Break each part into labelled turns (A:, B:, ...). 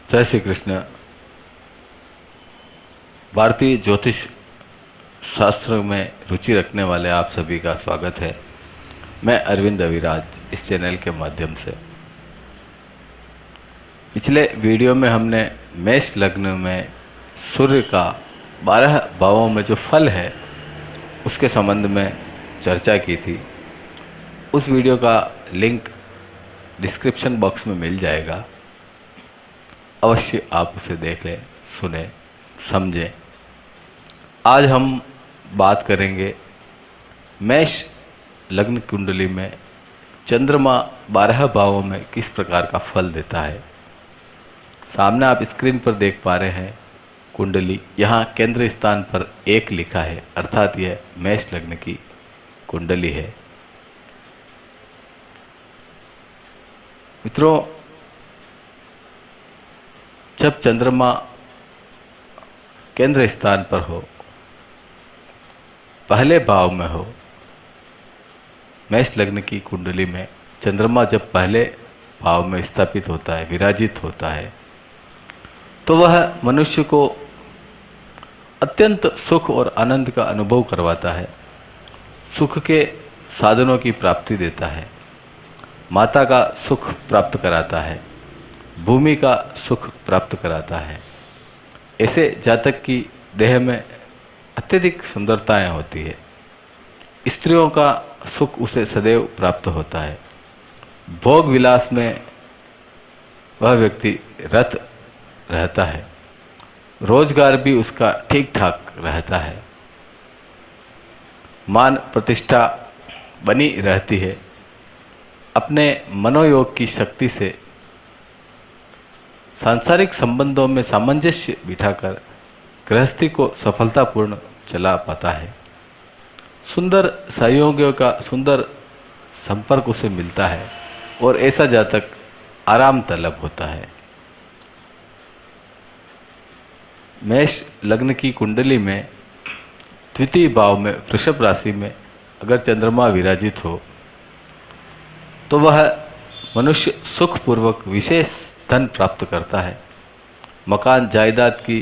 A: जय श्री कृष्ण। भारतीय ज्योतिष शास्त्र में रुचि रखने वाले आप सभी का स्वागत है। मैं अरविंद अविराज इस चैनल के माध्यम से। पिछले वीडियो में हमने मेष लग्न में सूर्य का 12 भावों में जो फल है उसके संबंध में चर्चा की थी। उस वीडियो का लिंक डिस्क्रिप्शन बॉक्स में मिल जाएगा, अवश्य आप उसे देख लें, सुने, समझें। आज हम बात करेंगे मेष लग्न कुंडली में चंद्रमा 12 भावों में किस प्रकार का फल देता है। सामने आप स्क्रीन पर देख पा रहे हैं कुंडली। यहाँ केंद्र स्थान पर 1 लिखा है, अर्थात यह मेष लग्न की कुंडली है। मित्रों, जब चंद्रमा केंद्र स्थान पर हो, पहले भाव में हो, मेष लग्न की कुंडली में चंद्रमा जब पहले भाव में स्थापित होता है, विराजित होता है, तो वह मनुष्य को अत्यंत सुख और आनंद का अनुभव करवाता है। सुख के साधनों की प्राप्ति देता है, माता का सुख प्राप्त कराता है, भूमि का सुख प्राप्त कराता है। ऐसे जातक की देह में अत्यधिक सुंदरताएं होती है। स्त्रियों का सुख उसे सदैव प्राप्त होता है। भोग विलास में वह व्यक्ति रत रहता है। रोजगार भी उसका ठीक ठाक रहता है। मान प्रतिष्ठा बनी रहती है। अपने मनोयोग की शक्ति से सांसारिक संबंधों में सामंजस्य बिठाकर गृहस्थी को सफलतापूर्ण चला पाता है। सुंदर सहयोगियों का सुंदर संपर्क उसे मिलता है और ऐसा जातक आराम तलब होता है। मेष लग्न की कुंडली में द्वितीय भाव में वृषभ राशि में अगर चंद्रमा विराजित हो तो वह मनुष्य सुखपूर्वक विशेष धन प्राप्त करता है। मकान जायदाद की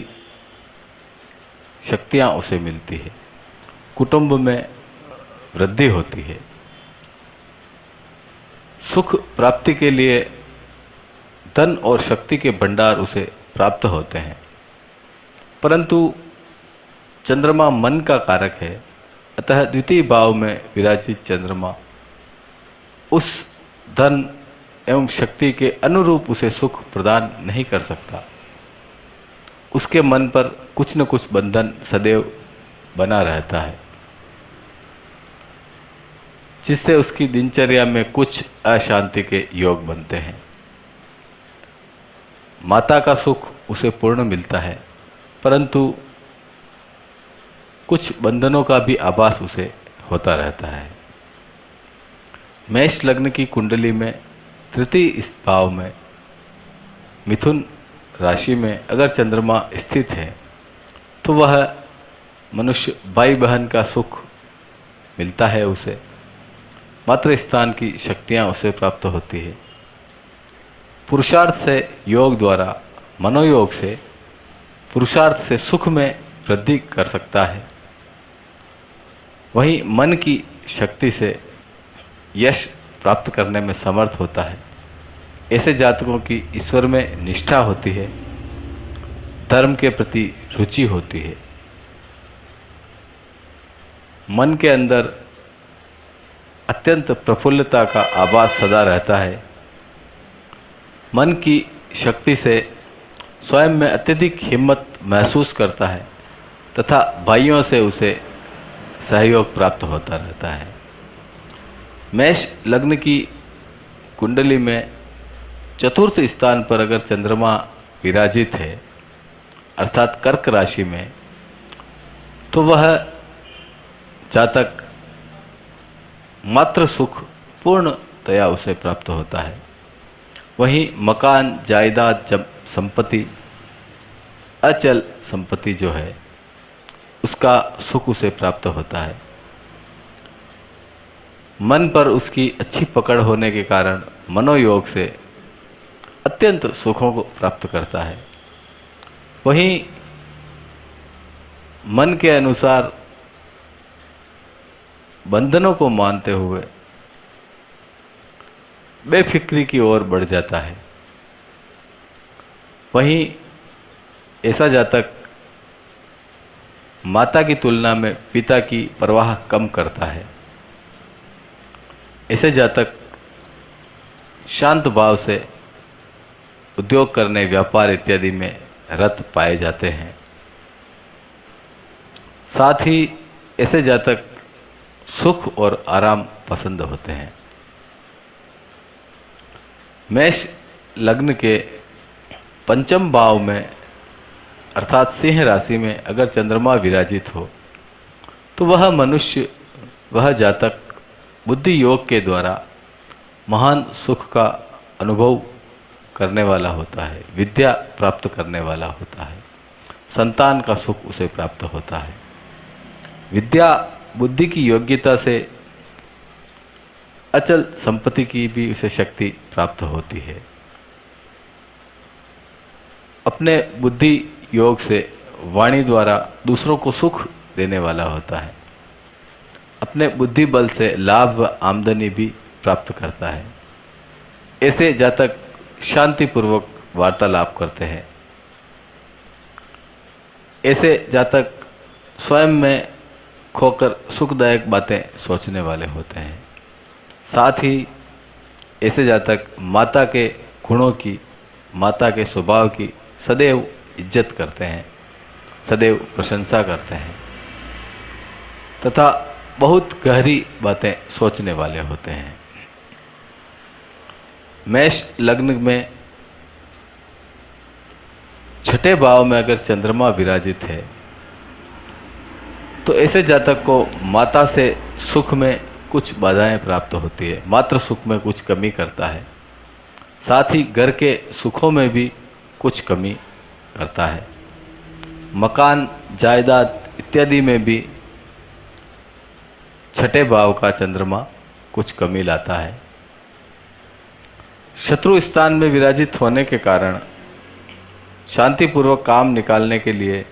A: शक्तियां उसे मिलती है। कुटुंब में वृद्धि होती है। सुख प्राप्ति के लिए धन और शक्ति के भंडार उसे प्राप्त होते हैं। परंतु चंद्रमा मन का कारक है, अतः द्वितीय भाव में विराजित चंद्रमा उस धन एवं शक्ति के अनुरूप उसे सुख प्रदान नहीं कर सकता। उसके मन पर कुछ न कुछ बंधन सदैव बना रहता है, जिससे उसकी दिनचर्या में कुछ अशांति के योग बनते हैं। माता का सुख उसे पूर्ण मिलता है, परंतु कुछ बंधनों का भी आभास उसे होता रहता है। मेष लग्न की कुंडली में तृतीय भाव में मिथुन राशि में अगर चंद्रमा स्थित है तो वह मनुष्य भाई बहन का सुख मिलता है उसे। मातृ स्थान की शक्तियां उसे प्राप्त होती है। पुरुषार्थ से योग द्वारा, मनोयोग से पुरुषार्थ से सुख में वृद्धि कर सकता है। वहीं मन की शक्ति से यश प्राप्त करने में समर्थ होता है। ऐसे जातकों की ईश्वर में निष्ठा होती है, धर्म के प्रति रुचि होती है। मन के अंदर अत्यंत प्रफुल्लता का आभास सदा रहता है। मन की शक्ति से स्वयं में अत्यधिक हिम्मत महसूस करता है तथा भाइयों से उसे सहयोग प्राप्त होता रहता है। मेष लग्न की कुंडली में चतुर्थ स्थान पर अगर चंद्रमा विराजित है, अर्थात कर्क राशि में, तो वह जातक मात्र सुख पूर्णतया उसे प्राप्त होता है। वहीं मकान, जायदाद, जब संपत्ति, अचल संपत्ति जो है उसका सुख उसे प्राप्त होता है। मन पर उसकी अच्छी पकड़ होने के कारण मनोयोग से अत्यंत सुखों को प्राप्त करता है। वहीं मन के अनुसार बंधनों को मानते हुए बेफिक्री की ओर बढ़ जाता है। वहीं ऐसा जातक माता की तुलना में पिता की परवाह कम करता है। ऐसे जातक शांत भाव से उद्योग करने, व्यापार इत्यादि में रत पाए जाते हैं। साथ ही ऐसे जातक सुख और आराम पसंद होते हैं। मेष लग्न के पंचम भाव में अर्थात सिंह राशि में अगर चंद्रमा विराजित हो तो वह मनुष्य, वह जातक बुद्धि योग के द्वारा महान सुख का अनुभव करने वाला होता है, विद्या प्राप्त करने वाला होता है, संतान का सुख उसे प्राप्त होता है। विद्या बुद्धि की योग्यता से अचल संपत्ति की भी उसे शक्ति प्राप्त होती है। अपने बुद्धि योग से वाणी द्वारा दूसरों को सुख देने वाला होता है। अपने बुद्धि बल से लाभ व आमदनी भी प्राप्त करता है। ऐसे जातक शांतिपूर्वक वार्तालाप करते हैं। ऐसे जातक स्वयं में खोकर सुखदायक बातें सोचने वाले होते हैं। साथ ही ऐसे जातक माता के गुणों की, माता के स्वभाव की सदैव इज्जत करते हैं, सदैव प्रशंसा करते हैं तथा बहुत गहरी बातें सोचने वाले होते हैं। मेष लग्न में छठे भाव में अगर चंद्रमा विराजित है तो ऐसे जातक को माता से सुख में कुछ बाधाएं प्राप्त होती है, मात्र सुख में कुछ कमी करता है। साथ ही घर के सुखों में भी कुछ कमी करता है। मकान, जायदाद इत्यादि में भी छठे भाव का चंद्रमा कुछ कमी लाता है। शत्रु स्थान में विराजित होने के कारण शांतिपूर्वक काम निकालने के लिए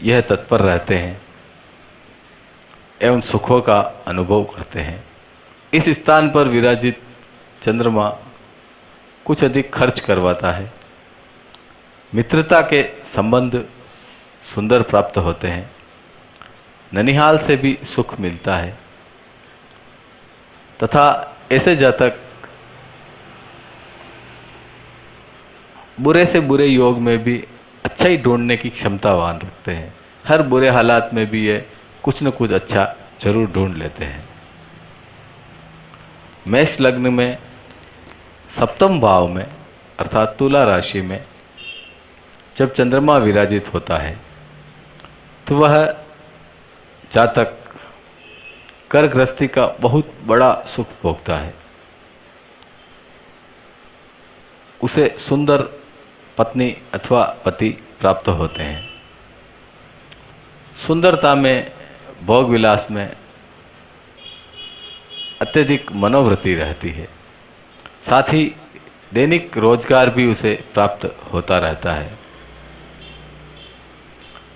A: यह तत्पर रहते हैं एवं सुखों का अनुभव करते हैं। इस स्थान पर विराजित चंद्रमा कुछ अधिक खर्च करवाता है। मित्रता के संबंध सुंदर प्राप्त होते हैं। ननिहाल से भी सुख मिलता है तथा ऐसे जातक बुरे से बुरे योग में भी अच्छाई ढूंढने की क्षमतावान रखते हैं। हर बुरे हालात में भी ये कुछ न कुछ अच्छा जरूर ढूंढ लेते हैं। मेष लग्न में सप्तम भाव में अर्थात तुला राशि में जब चंद्रमा विराजित होता है तो वह जातक कर गृहस्थी का बहुत बड़ा सुख भोगता है। उसे सुंदर पत्नी अथवा पति प्राप्त होते हैं। सुंदरता में, भोग विलास में अत्यधिक मनोवृत्ति रहती है। साथ ही दैनिक रोजगार भी उसे प्राप्त होता रहता है।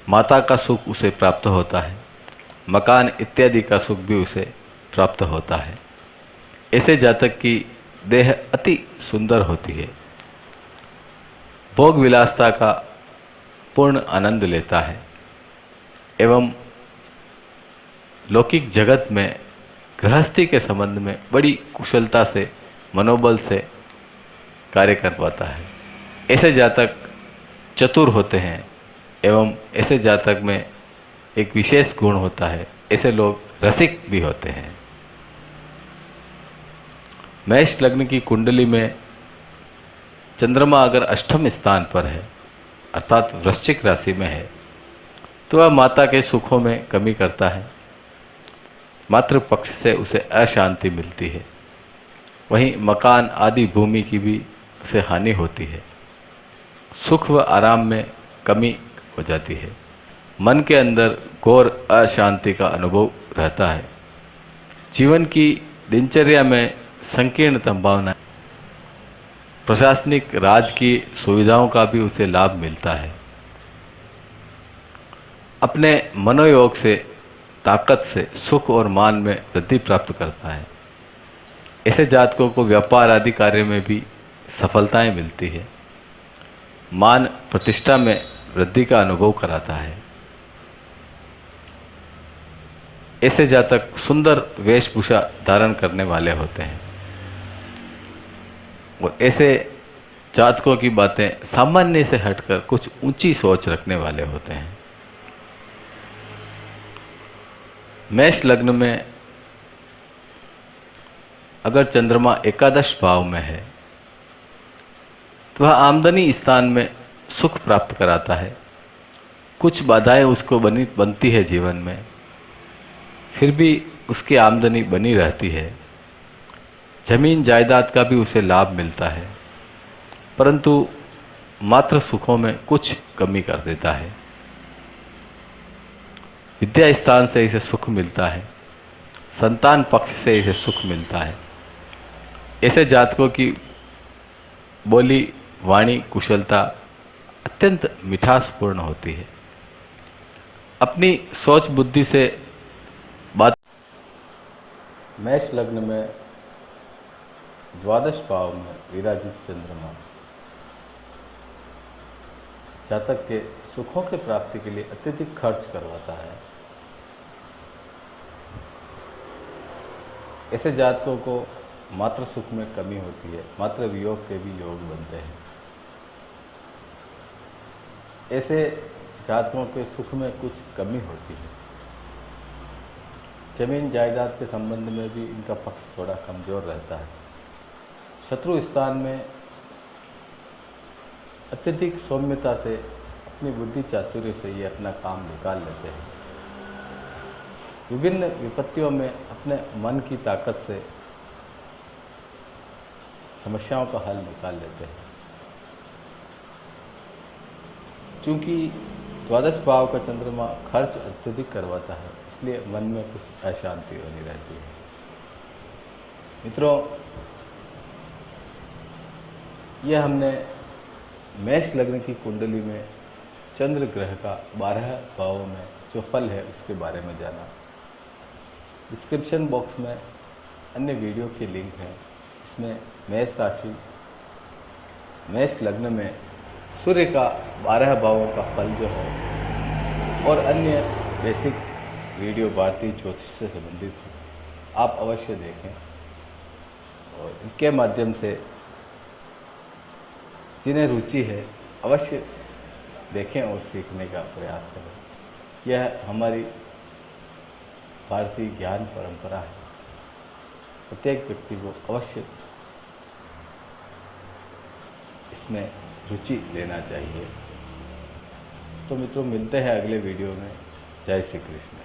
A: माता का सुख उसे प्राप्त होता है। मकान इत्यादि का सुख भी उसे प्राप्त होता है। ऐसे जातक की देह अति सुंदर होती है। भोग विलासता का पूर्ण आनंद लेता है एवं लौकिक जगत में गृहस्थी के संबंध में बड़ी कुशलता से, मनोबल से कार्य कर पाता है। ऐसे जातक चतुर होते हैं एवं ऐसे जातक में एक विशेष गुण होता है, ऐसे लोग रसिक भी होते हैं। मेष लग्न की कुंडली में चंद्रमा अगर अष्टम स्थान पर है अर्थात वृश्चिक राशि में है तो वह माता के सुखों में कमी करता है। मातृ पक्ष से उसे अशांति मिलती है। वहीं मकान आदि भूमि की भी उसे हानि होती है। सुख व आराम में कमी हो जाती है। मन के अंदर घोर अशांति का अनुभव रहता है। जीवन की दिनचर्या में संकीर्ण संभावनाएं प्रशासनिक राज की सुविधाओं का भी उसे लाभ मिलता है। अपने मनोयोग से, ताकत से सुख और मान में वृद्धि प्राप्त करता है। ऐसे जातकों को व्यापार आदि कार्य में भी सफलताएं मिलती है। मान प्रतिष्ठा में वृद्धि का अनुभव कराता है। ऐसे जातक सुंदर वेशभूषा धारण करने वाले होते हैं और ऐसे जातकों की बातें सामान्य से हटकर कुछ ऊंची सोच रखने वाले होते हैं। मेष लग्न में अगर चंद्रमा एकादश भाव में है तो वह आमदनी स्थान में सुख प्राप्त कराता है। कुछ बाधाएं उसको बनती है जीवन में, फिर भी उसकी आमदनी बनी रहती है। जमीन जायदाद का भी उसे लाभ मिलता है, परंतु मात्र सुखों में कुछ कमी कर देता है। विद्या स्थान से इसे सुख मिलता है, संतान पक्ष से इसे सुख मिलता है। ऐसे जातकों की बोली, वाणी, कुशलता अत्यंत मिठासपूर्ण होती है। अपनी सोच बुद्धि से बात। मेष लग्न में द्वादश भाव में विराजित चंद्रमा जातक के सुखों की प्राप्ति के लिए अत्यधिक खर्च करवाता है। ऐसे जातकों को मात्र सुख में कमी होती है, मात्र वियोग के भी योग बनते हैं। ऐसे जातकों के सुख में कुछ कमी होती है। जमीन जायदाद के संबंध में भी इनका पक्ष थोड़ा कमजोर रहता है। शत्रु स्थान में अत्यधिक सौम्यता से, अपनी बुद्धि चातुर्य से ये अपना काम निकाल लेते हैं। विभिन्न विपत्तियों में अपने मन की ताकत से समस्याओं का हल निकाल लेते हैं। चूंकि द्वादश भाव का चंद्रमा खर्च अत्यधिक करवाता है, इसलिए मन में कुछ अशांति बनी रहती है। मित्रों, यह हमने मेष लग्न की कुंडली में चंद्र ग्रह का 12 भावों में जो फल है उसके बारे में जाना। डिस्क्रिप्शन बॉक्स में अन्य वीडियो के लिंक हैं। इसमें मेष राशि, मेष लग्न में सूर्य का 12 भावों का फल जो है और अन्य बेसिक वीडियो भारतीय ज्योतिष से संबंधित है, आप अवश्य देखें और इनके माध्यम से जिन्हें रुचि है अवश्य देखें और सीखने का प्रयास करें। यह हमारी भारतीय ज्ञान परंपरा है। प्रत्येक व्यक्ति को अवश्य इसमें रुचि लेना चाहिए। तो मित्रों, मिलते हैं अगले वीडियो में। जय श्री कृष्ण।